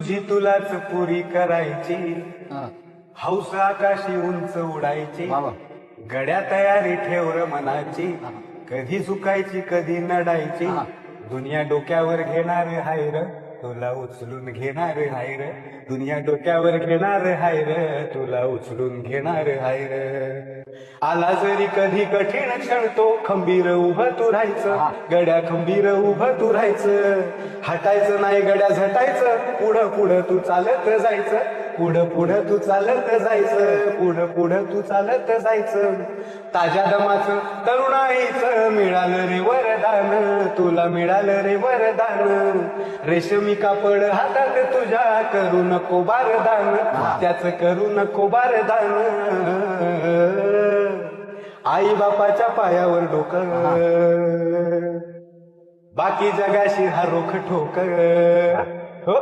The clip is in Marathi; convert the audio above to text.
तुझी तुलाच पुरी करायची, हा. हौस आकाशी उंच उडायची, वा वा. गड्या तयारी ठेवर मनाची, कधी झुकायची कधी नडायची, हा. दुनिया डोक्यावर घेणार हायर, तुला उचलून घेणार हायर, दुनिया डोक्यावर घेणार हायर, तुला उचलून घेणार हायर. आला जरी कधी कठीण क्षण तो खंबीर उभं तू राहायचं, गड्या खंबीर उभं तू राहायचं, हटायचं नाही गड्या झटायचं, पुढं पुढं तू चालत जायचं, पुढं पुढं तू चालत जायचं, पुढं पुढं तू चालत जायचं. ताज्या दमाचं तरुणाईचं मिळालं रे वरदान, तुला मिळालं रे वरदान, रेशमी कापड हातात तुझ्या करू नको बारदान, त्याचं करू नको बारदान. आई बापाच्या पायावर डोकं, बाकी जगाशी हा रोख ठोक. हो